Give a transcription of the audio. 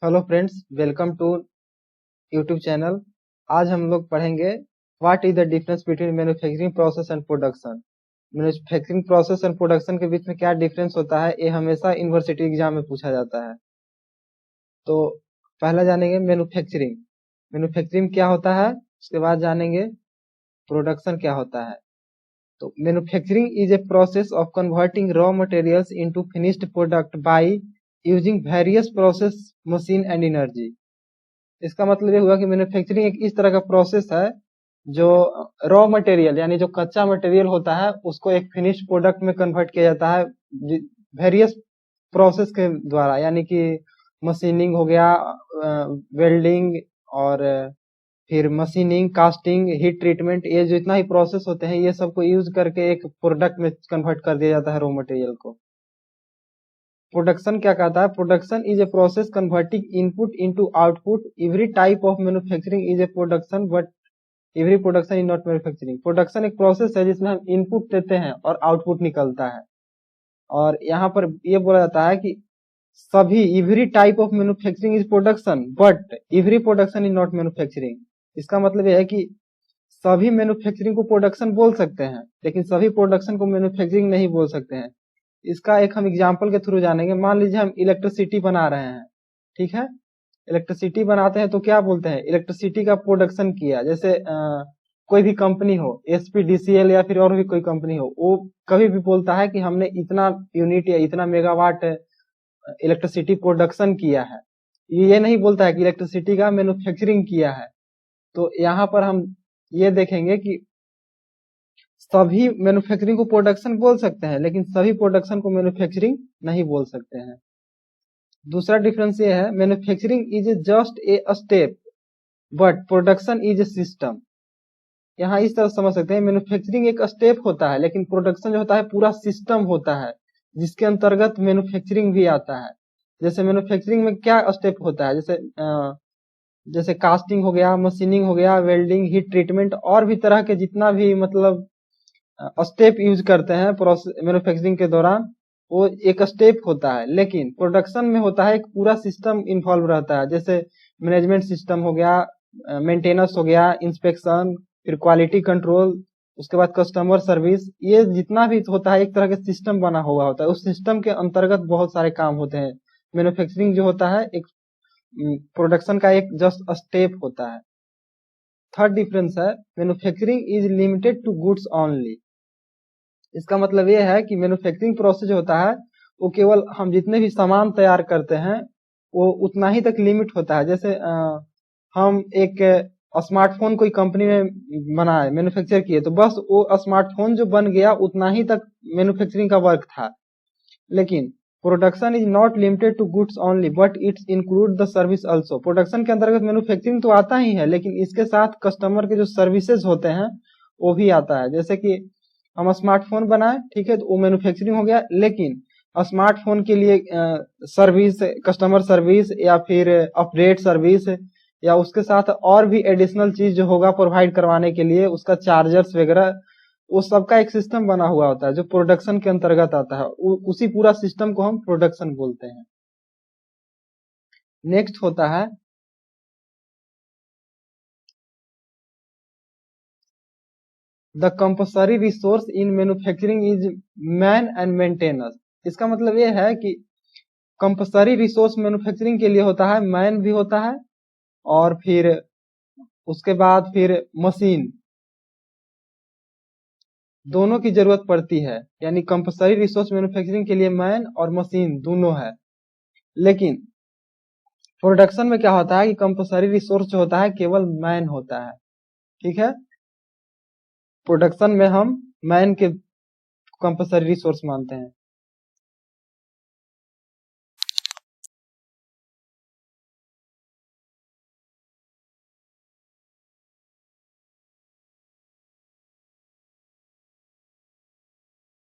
Hello friends, welcome to YouTube channel. आज हम लोग पढ़ेंगे what is the difference between manufacturing process and production. Manufacturing process and production के बीच में क्या डिफरेंस होता है, ये हमेशा यूनिवर्सिटी एग्जाम में पूछा जाता है। तो पहला जानेंगे मैन्युफैक्चरिंग। मैन्युफैक्चरिंग क्या होता है, उसके बाद जानेंगे प्रोडक्शन क्या होता है। तो manufacturing is a process of converting raw materials into finished product by using various process machine and energy. इसका मतलब ये हुआ कि मैन्युफैक्चरिंग एक इस तरह का प्रोसेस है जो रॉ मटेरियल यानी जो कच्चा मटेरियल होता है उसको एक फिनिश प्रोडक्ट में कन्वर्ट किया जाता है वेरियस प्रोसेस के द्वारा, यानी कि मशीनिंग हो गया, वेल्डिंग और फिर मशीनिंग, कास्टिंग, हीट ट्रीटमेंट, ये जितना ही प्रोसेस होते हैं ये सबको यूज करके एक प्रोडक्ट में कन्वर्ट कर दिया जाता है रॉ मटेरियल को। प्रोडक्शन क्या कहता है, production is a process converting input into output. Every type of manufacturing is a production but every production is not manufacturing. Production एक प्रोसेस है जिसमें हम इनपुट देते हैं और आउटपुट निकलता है। और यहाँ पर ये बोला जाता है कि सभी every type of manufacturing is production but every production is not manufacturing. इसका मतलब यह है कि सभी मैन्युफैक्चरिंग को प्रोडक्शन बोल सकते हैं लेकिन सभी प्रोडक्शन को मैन्युफैक्चरिंग नहीं बोल सकते हैं। इसका एक हम एग्जाम्पल के थ्रू जानेंगे। मान लीजिए हम इलेक्ट्रिसिटी बना रहे हैं, ठीक है। इलेक्ट्रिसिटी बनाते हैं तो क्या बोलते हैं, इलेक्ट्रिसिटी का प्रोडक्शन किया। जैसे कोई भी कंपनी हो, एसपीडीसीएल या फिर और भी कोई कंपनी हो, वो कभी भी बोलता है कि हमने इतना यूनिट या इतना मेगावाट इलेक्ट्रिसिटी प्रोडक्शन किया है। ये नहीं बोलता है कि इलेक्ट्रिसिटी का मैन्युफैक्चरिंग किया है। तो यहाँ पर हम ये देखेंगे कि सभी मैन्युफैक्चरिंग को प्रोडक्शन बोल सकते हैं लेकिन सभी प्रोडक्शन को मैन्युफैक्चरिंग नहीं बोल सकते हैं। दूसरा डिफरेंस ये है, manufacturing is just a step but production is a system. यहाँ इस तरह समझ सकते हैं, मैन्युफैक्चरिंग एक स्टेप होता है लेकिन प्रोडक्शन जो होता है पूरा सिस्टम होता है जिसके अंतर्गत मैन्युफैक्चरिंग भी आता है। जैसे मैन्युफैक्चरिंग में क्या स्टेप होता है, जैसे कास्टिंग हो गया, मशीनिंग हो गया, वेल्डिंग, हीट ट्रीटमेंट और भी तरह के जितना भी मतलब स्टेप यूज करते हैं प्रोसेस मैन्युफैक्चरिंग के दौरान, वो एक स्टेप होता है। लेकिन प्रोडक्शन में होता है एक पूरा सिस्टम इन्वॉल्व रहता है। जैसे मैनेजमेंट सिस्टम हो गया, मेंटेनेंस हो गया, इंस्पेक्शन, फिर क्वालिटी कंट्रोल, उसके बाद कस्टमर सर्विस, ये जितना भी होता है एक तरह के सिस्टम बना हुआ होता है। उस सिस्टम के अंतर्गत बहुत सारे काम होते हैं। मैन्युफैक्चरिंग जो होता है एक प्रोडक्शन का एक जस्ट स्टेप होता है। थर्ड डिफरेंस है, manufacturing is limited to goods only. इसका मतलब ये है कि मैन्युफैक्चरिंग प्रोसेस जो होता है वो केवल हम जितने भी सामान तैयार करते हैं वो उतना ही तक लिमिट होता है। जैसे हम एक स्मार्टफोन कोई कंपनी में बनाए, मैन्युफैक्चर किए, तो बस वो स्मार्टफोन जो बन गया उतना ही तक मैन्युफैक्चरिंग का वर्क था। लेकिन production is not limited to goods only but it's include the service also. Production के अंतर्गत मैन्युफैक्चरिंग तो आता ही है लेकिन इसके साथ कस्टमर के जो सर्विसेज होते हैं वो भी आता है। जैसे कि हम स्मार्टफोन बनाए, ठीक है, तो वो मैन्युफैक्चरिंग हो गया, लेकिन स्मार्टफोन के लिए सर्विस, कस्टमर सर्विस या फिर अपडेट सर्विस या उसके साथ और भी एडिशनल चीज जो होगा प्रोवाइड करवाने के लिए, उसका चार्जर्स वगैरह, वो सबका एक सिस्टम बना हुआ होता है जो प्रोडक्शन के अंतर्गत आता है। उसी पूरा सिस्टम को हम प्रोडक्शन बोलते हैं। नेक्स्ट होता है the compulsory resource in manufacturing is man and maintenance. इसका मतलब ये है कि कंपल्सरी रिसोर्स मैन्युफैक्चरिंग के लिए होता है, मैन भी होता है और फिर उसके बाद फिर मशीन, दोनों की जरूरत पड़ती है। यानी कंपल्सरी रिसोर्स मैन्युफैक्चरिंग के लिए मैन और मशीन दोनों है। लेकिन प्रोडक्शन में क्या होता है कि कंपल्सरी रिसोर्स जो होता है केवल मैन होता है, ठीक है। प्रोडक्शन में हम मैन के कंपल्सरी रिसोर्स मानते हैं।